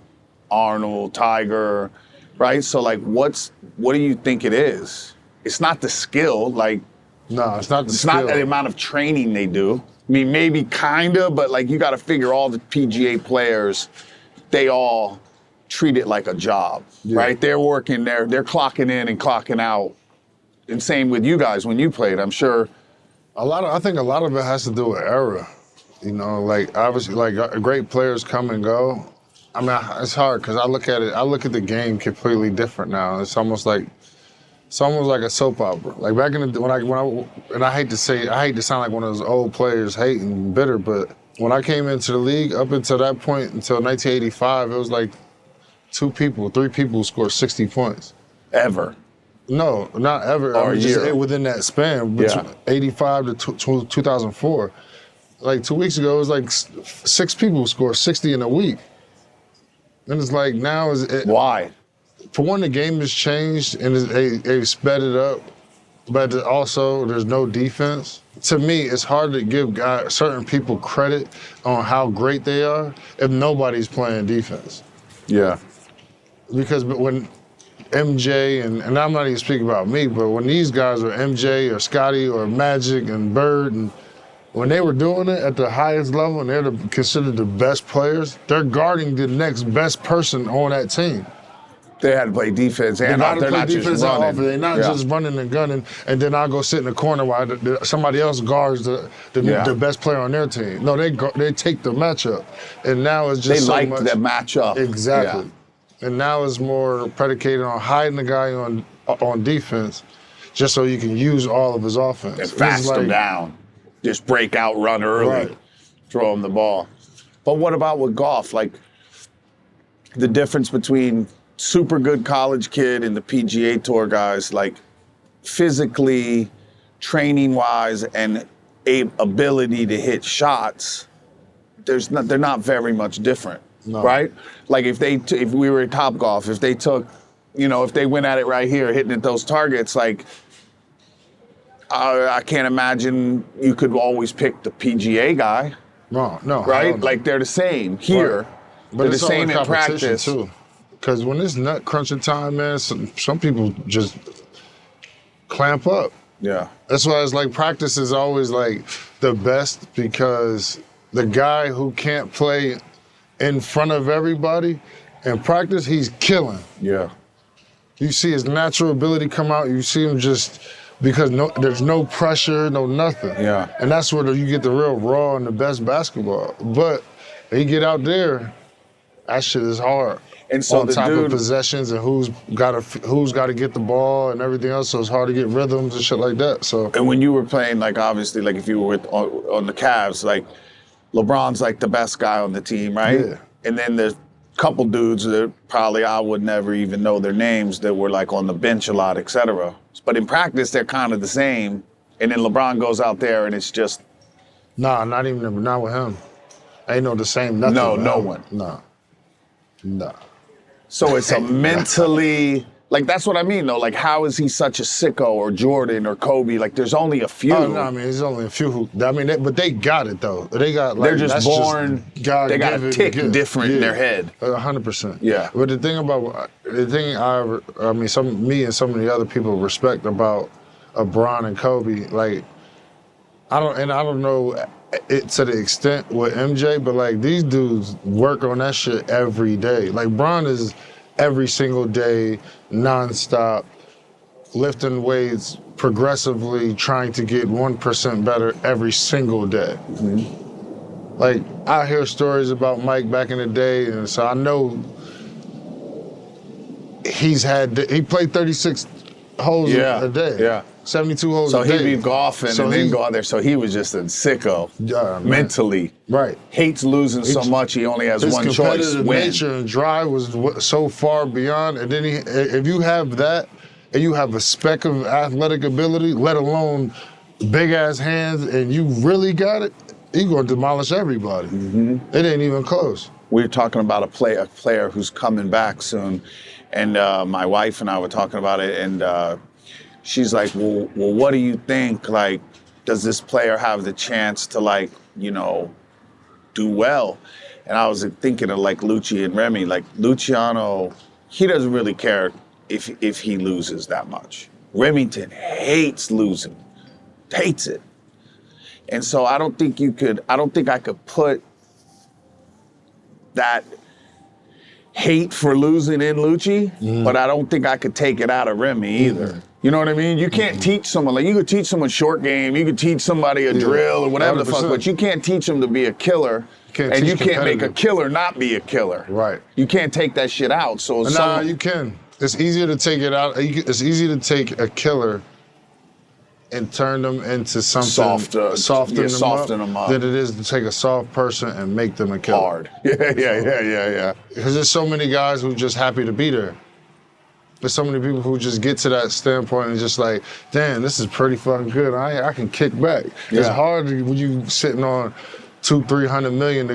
Arnold, Tiger, right? So like, what do you think it is? It's not the skill, like No, it's not the it's skill. not the amount of training they do. I mean, maybe kinda, but like you gotta figure all the PGA players, they all treat it like a job, right? They're working there, they're clocking in and clocking out. And same with you guys when you played, I'm sure. I think a lot of it has to do with era. You know, like obviously, like great players come and go. I mean, it's hard because I look at the game completely different now. It's almost like a soap opera. Like back in the I hate to sound like one of those old players hating and bitter, but when I came into the league, up until that point, until 1985, it was like 3 people scored 60 points. Ever. No, not ever. Or I mean, a year. just within that span, between 85 to 2004. Like 2 weeks ago, it was like 6 people scored 60 in a week. And it's like now Why? for one, the game has changed and they sped it up, but also there's no defense. To me, it's hard to give certain people credit on how great they are if nobody's playing defense. Yeah. Because when MJ, and I'm not even speaking about me, but when these guys are MJ or Scotty or Magic and Bird, and when they were doing it at the highest level and they're considered the best players, they're guarding the next best person on that team. They had to play defense and they're not just running. They're not just running and gunning, and then I'll go sit in the corner while somebody else guards the best player on their team. No, they take the matchup, and now it's just They liked that matchup. Exactly. Yeah. And now it's more predicated on hiding the guy on defense, just so you can use all of his offense. And fast them down. Just break out, run early, Right. throw him the ball. But what about with golf? Like, the difference between super good college kid and the PGA Tour guys, like physically, training-wise, and ability to hit shots, they're not very much different, right? Like if we were at Topgolf, if they took, if they went at it right here, hitting at those targets, like I can't imagine you could always pick the PGA guy. No, right? Like they're the same here. Right. But they're it's the same in practice too. Because when it's nut crunching time, man, some people just clamp up. Yeah. That's why it's like practice is always like the best, because the guy who can't play in front of everybody in practice, he's killing. Yeah. You see his natural ability come out. You see him just because there's no pressure, no nothing. Yeah. And that's where you get the real raw and the best basketball. But when you get out there, that shit is hard. And so on top of possessions and who's got to get the ball and everything else, so it's hard to get rhythms and shit like that. So. And when you were playing, like obviously, like if you were on the Cavs, like LeBron's like the best guy on the team, right? Yeah. And then there's a couple dudes that probably I would never even know their names that were like on the bench a lot, et cetera. But in practice, they're kind of the same. And then LeBron goes out there and it's just. Nah, not with him. Ain't no the same nothing. No one. Nah. So it's a mentally, like that's what I mean though. Like how is he such a sicko, or Jordan or Kobe? Like there's only a few. Oh no, I mean there's only a few but they got it though. They got like they're just born. They got a tick different in their head. 100%. Yeah. But the thing me and some of the other people respect about Bron and Kobe, like I don't know it to the extent with MJ, but like these dudes work on that shit every day. Like Bron is every single day, nonstop, lifting weights, progressively trying to get 1% better every single day. Mm-hmm. Like I hear stories about Mike back in the day, and so I know he played 36 holes a day. Yeah. 72 holes a day. So he'd be golfing and then go out there. So he was just a sicko mentally. Right. Hates losing so much he only has one choice, his competitive win. nature and drive was so far beyond. And then if you have that and you have a speck of athletic ability, let alone big-ass hands, and you really got it, you're going to demolish everybody. Mm-hmm. It ain't even close. We were talking about a player who's coming back soon. And my wife and I were talking about it, and she's like, well, what do you think? Like, does this player have the chance to, like, do well? And I was thinking of, like, Lucci and Remy. Like, Luciano, he doesn't really care if he loses that much. Remington hates losing, hates it. And so I don't think I could put that hate for losing in Lucci, but I don't think I could take it out of Remy either. You know what I mean? You can't teach someone, like you could teach someone short game, you could teach somebody a drill or whatever 100%. The fuck, but you can't teach them to be a killer, and you can't make a killer not be a killer. Right. You can't take that shit out. So you can. It's easier to take it out. It's easy to take a killer and turn them into something soften them up than it is to take a soft person and make them a killer. Hard. Yeah. Because there's so many guys who are just happy to be there. There's so many people who just get to that standpoint and just like, damn, this is pretty fucking good. I can kick back. Yeah. It's hard when you sitting on $200-300 million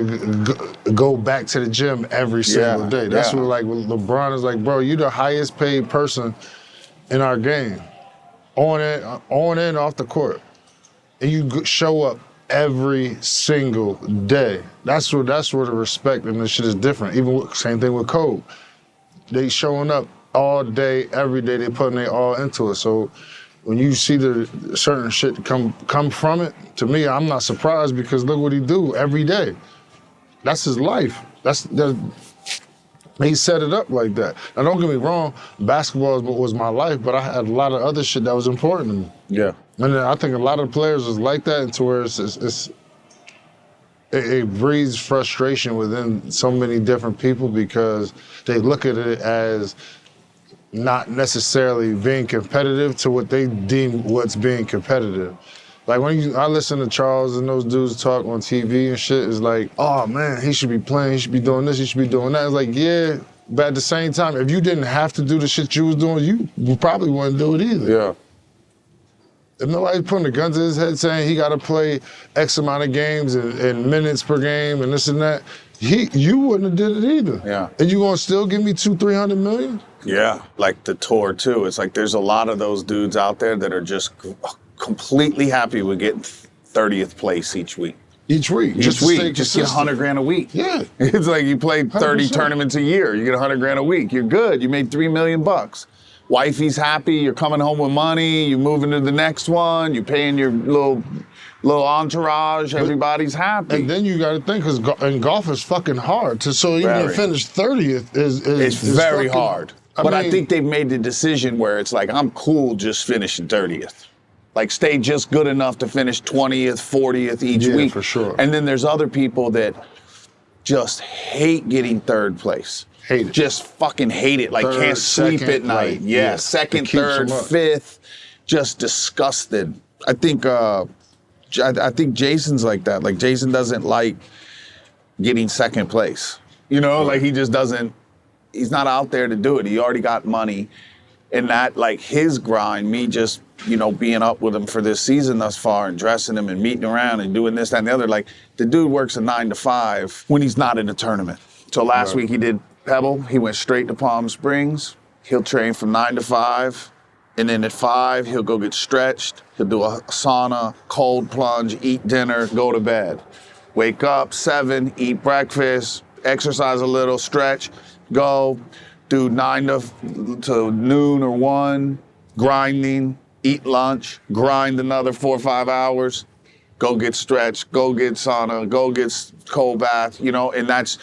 to go back to the gym every single day. That's what like LeBron is like, bro, you the highest paid person in our game. On and off the court, and you show up every single day. That's where the respect and the shit is different. Same thing with Kobe. They showing up all day, every day. They putting their all into it. So when you see the certain shit come from it, to me, I'm not surprised because look what he do every day. That's his life. He set it up like that. Now, don't get me wrong, basketball was my life, but I had a lot of other shit that was important to me. Yeah. And I think a lot of players is like that, and to where it breeds frustration within so many different people because they look at it as not necessarily being competitive to what they deem what's being competitive. Like I listen to Charles and those dudes talk on TV and shit, it's like, oh man, he should be playing, he should be doing this, he should be doing that. It's like, yeah, But at the same time, if you didn't have to do the shit you was doing, you probably wouldn't do it either. Yeah. If nobody's putting a gun to his head saying he got to play X amount of games and minutes per game and this and that, you wouldn't have did it either. Yeah. And you gonna still give me $200-300 million? Yeah, like the tour too. It's like there's a lot of those dudes out there that are just completely happy with getting 30th place each week. Each week. Just get $100,000 a week. Yeah. It's like you play 30 100%. tournaments a year. You get $100,000 a week. You're good. You made $3 million. Wifey's happy. You're coming home with money. You're moving to the next one. You're paying your little entourage. Everybody's happy. And then you got to think, because golf is fucking hard. So even to finish 30th is very fucking hard. I But mean, I think they've made the decision where it's like, I'm cool just finishing 30th. Like, stay just good enough to finish 20th, 40th each week. For sure. And then there's other people that just hate getting third place. Hate it. Just fucking hate it. Like, Third, can't sleep second, at night. like, Yeah, second, it keeps third, them up. fifth. Just disgusted. I think Jason's like that. Like, Jason doesn't like getting second place. You know, like he just doesn't, he's not out there to do it. He already got money. And that, like, his grind, me just, you know, being up with him for this season thus far and dressing him and meeting around and doing this, that, and the other. Like, the dude works a 9 to 5 when he's not in a tournament. So last week he did Pebble. He went straight to Palm Springs. He'll train from 9 to 5. And then at 5, he'll go get stretched. He'll do a sauna, cold plunge, eat dinner, go to bed. Wake up, 7, eat breakfast, exercise a little, stretch, go, do 9 to noon or 1, grinding, eat lunch, grind another 4 or 5 hours, go get stretched, go get sauna, go get cold bath, you know, and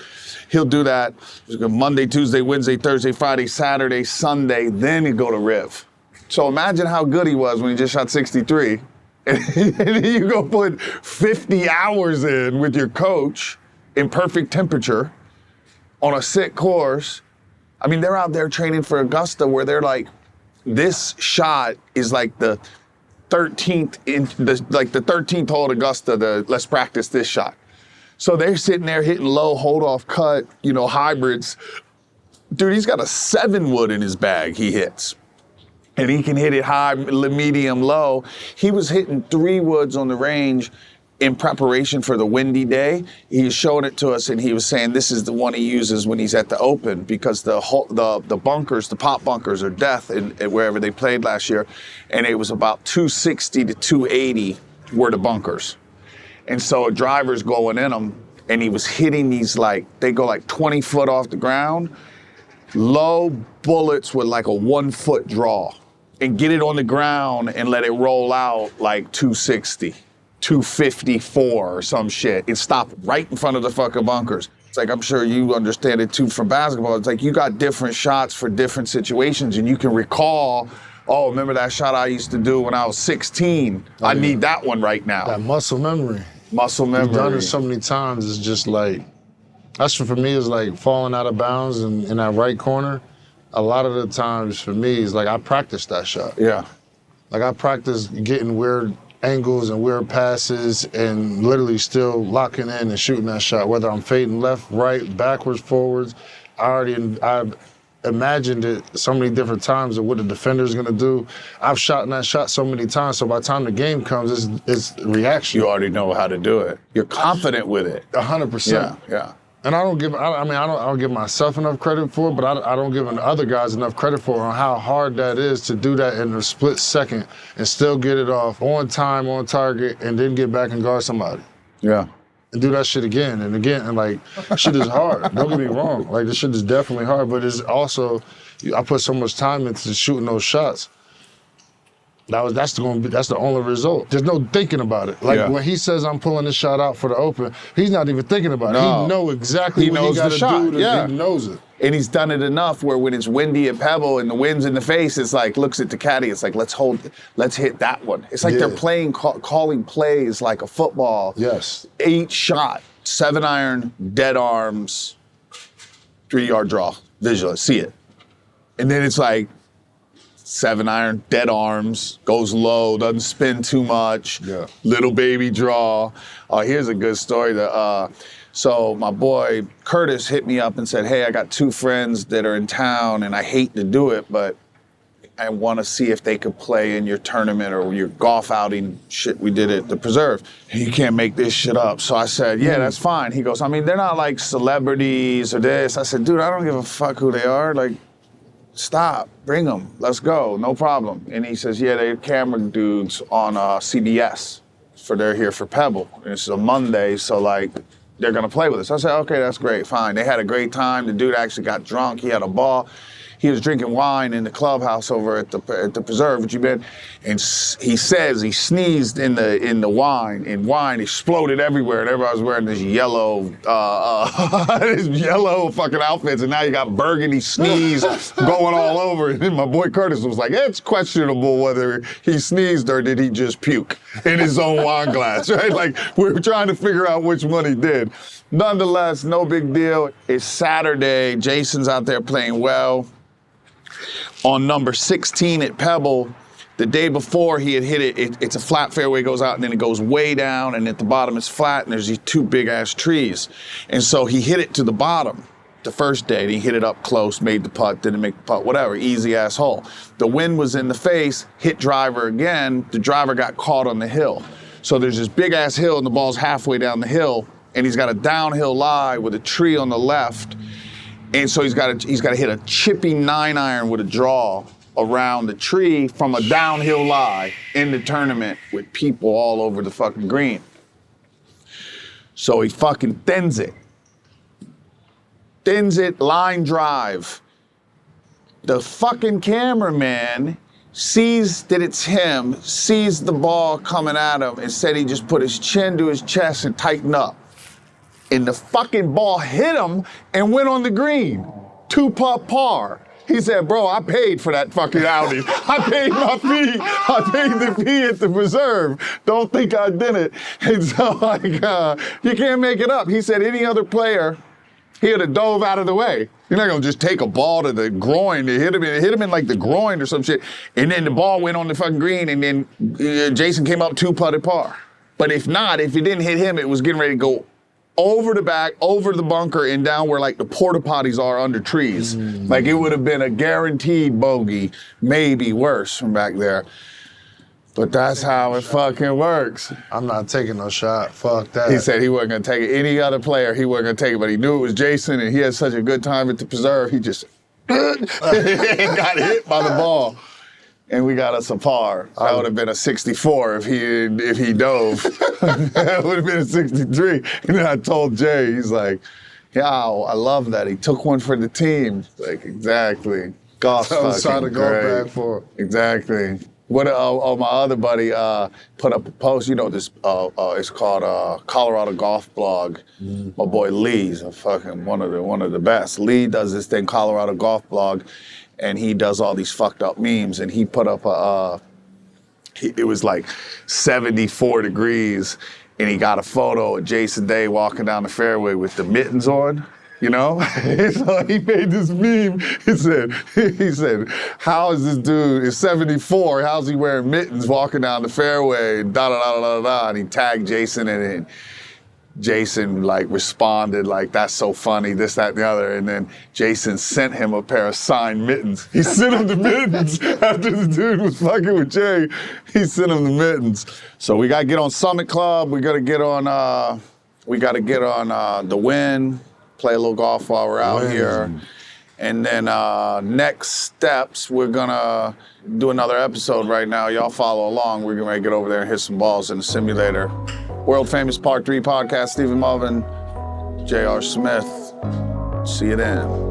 he'll do that Monday, Tuesday, Wednesday, Thursday, Friday, Saturday, Sunday, then he'll go to Riv. So imagine how good he was when he just shot 63. And you go put 50 hours in with your coach in perfect temperature on a sick course. I mean, they're out there training for Augusta where they're like, this shot is like the 13th the 13th hole at Augusta, let's practice this shot. So they're sitting there hitting low, hold off cut, you know, hybrids. Dude, he's got a 7-wood in his bag he hits. And he can hit it high, medium, low. He was hitting 3-woods on the range in preparation for the windy day. He was showing it to us, and he was saying this is the one he uses when he's at the Open because the bunkers, the pop bunkers, are death in wherever they played last year, and it was about 260 to 280 were the bunkers, and so a driver's going in them, and he was hitting these they go 20 foot off the ground, low bullets with like a 1 foot draw, and get it on the ground and let it roll out like 260. 254 or some shit and stop right in front of the fucking bunkers. It's like, I'm sure you understand it too from basketball. It's like you got different shots for different situations and you can recall, oh, remember that shot I used to do when I was 16? I need that one right now. That muscle memory. Muscle memory. You've done it so many times, it's just like, that's for me is like falling out of bounds in that right corner. A lot of the times for me is like I practice that shot. Yeah. Like I practice getting weird angles and weird passes and literally still locking in and shooting that shot, whether I'm fading left, right, backwards, forwards. I've imagined it so many different times of what the defender's gonna do. I've shot in that shot so many times, so by the time the game comes, it's reaction. You already know how to do it. You're confident with it. 100%. Yeah. And I don't give myself enough credit for it, but I don't give other guys enough credit for it on how hard that is to do that in a split second and still get it off on time, on target, and then get back and guard somebody. Yeah. And do that shit again and again. And like, shit is hard. Don't get me wrong. Like, this shit is definitely hard, but it's also, I put so much time into shooting those shots. That's the only result. There's no thinking about it. Like when he says I'm pulling this shot out for the Open, he's not even thinking about it. He knows exactly what he got to do. He knows it. And he's done it enough where when it's windy at Pebble and the wind's in the face, it's like, looks at the caddy, it's like, let's hit that one. It's like they're playing, calling plays like a football. Yes. 8 shot, 7-iron, dead arms, 3-yard draw, visual, see it. And then it's like, 7-iron, dead arms, goes low, doesn't spin too much, little baby draw. Here's a good story. So my boy Curtis hit me up and said, hey, I got 2 friends that are in town and I hate to do it, but I want to see if they could play in your tournament or your golf outing shit we did at the Preserve. You can't make this shit up. So I said, yeah, that's fine. He goes, I mean, they're not like celebrities or this. I said, dude, I don't give a fuck who they are. Like, stop, bring them, let's go, no problem. And he says, yeah, they're camera dudes on CBS, they're here for Pebble. And it's a Monday, so like, they're gonna play with us. I said, okay, that's great, fine. They had a great time. The dude actually got drunk, he had a ball. He was drinking wine in the clubhouse over at the Preserve, which you been, and he says he sneezed in the wine, and wine exploded everywhere, and everybody was wearing this yellow fucking outfits, and now you got burgundy sneeze going all over. And then my boy Curtis was like, it's questionable whether he sneezed or did he just puke in his own wine glass, right? Like, we were trying to figure out which one he did. Nonetheless, no big deal. It's Saturday. Jason's out there playing well. On number 16 at Pebble, the day before he had hit it, it's a flat fairway, goes out and then it goes way down, and at the bottom it's flat and there's these 2 big ass trees. And so he hit it to the bottom the first day, and he hit it up close, made the putt, didn't make the putt, whatever, easy ass hole. The wind was in the face, hit driver again, the driver got caught on the hill. So there's this big ass hill and the ball's halfway down the hill, and he's got a downhill lie with a tree on the left. And so he's got to hit a chippy 9-iron with a draw around the tree from a downhill lie in the tournament with people all over the fucking green. So he fucking thins it. Thins it, line drive. The fucking cameraman sees that it's him, sees the ball coming at him, and said he just put his chin to his chest and tightened up. And the fucking ball hit him and went on the green. 2-putt par. He said, bro, I paid for that fucking outing. I paid my fee. I paid the fee at the Preserve. Don't think I did it. And so, like, you can't make it up. He said any other player, he would have dove out of the way. You're not gonna just take a ball to the groin. It hit him in like the groin or some shit. And then the ball went on the fucking green, and then Jason came up 2-putted par. But if not, if it didn't hit him, it was getting ready to go over the back, over the bunker, and down where like the porta potties are under trees. Like it would have been a guaranteed bogey, maybe worse from back there. But that's how it fucking works. I'm not taking no shot. Fuck that. He said he wasn't gonna take it. Any other player, he wasn't gonna take it, but he knew it was Jason, and he had such a good time at the Preserve, he just got hit by the ball. And we got us a par. That would have been a 64 if he dove. That would have been a 63. And then I told Jay, he's like, yeah, I love that. He took one for the team. Like, exactly. Golf's I was trying to go great. back for it. Exactly. What? My other buddy put up a post. You know this? It's called Colorado Golf Blog. My boy Lee's a fucking one of the best. Lee does this thing, Colorado Golf Blog, and he does all these fucked up memes. And he put up it was like 74 degrees, and he got a photo of Jason Day walking down the fairway with the mittens on. You know? So he made this meme. He said, how is this dude, it's 74, how's he wearing mittens walking down the fairway, da-da-da-da-da-da, and he tagged Jason in it. Jason like responded like, that's so funny, this, that, and the other. And then Jason sent him a pair of signed mittens. He sent him the mittens after the dude was fucking with Jay. He sent him the mittens. So we gotta get on Summit Club. We gotta get on the Win. Play a little golf while we're out here. And then next steps, we're gonna do another episode right now. Y'all follow along. We're gonna get over there and hit some balls in the simulator. World famous Part 3 podcast, Stephen Malbon JR Smith. See you then.